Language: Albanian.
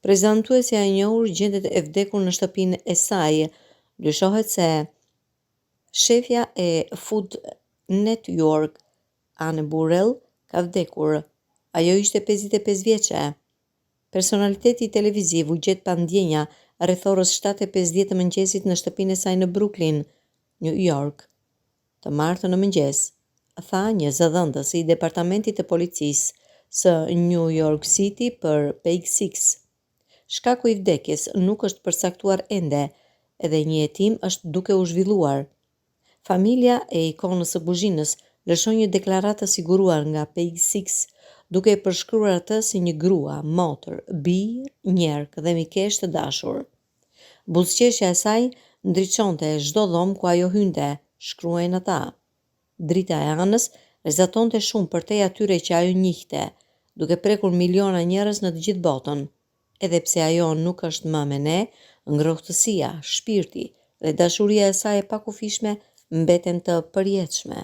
Prezantuesja e njohur gjendet e vdekur në shtëpinë e saj. Dyshohet se shefja e Food Network, Anne Burrell, ka vdekur. Ajo ishte 55 vjeçe. Personaliteti televiziv u gjet pa ndjenja rreth orës 7:50 të mëngjesit në shtëpinë e saj në Brooklyn, New York. Të martën në mëngjes, tha një zëdhënës i departamentit të policisë së New York City për Page Six. Shkaku i vdekjes nuk është përcaktuar ende, edhe një hetim është duke u zhvilluar. Familja e ikonës së kuzhinës lëshon një deklaratë të siguruar nga Page Six, duke e përshkruar atë si një grua, motër, bijë, njerëk dhe mikesh të dashur. Buzëqeshja e saj ndriçonte çdo dhomë ku ajo hynte, shkruajnë ata. Drita e anës rrezatonte shumë përtej atyre që ajo njihte, duke prekur miliona njerëz në të gjithë botën. Edhe pse ajo nuk është më me ne, ngrohtësia, shpirti dhe dashuria e saj e pakufishme mbeten të përjetshme.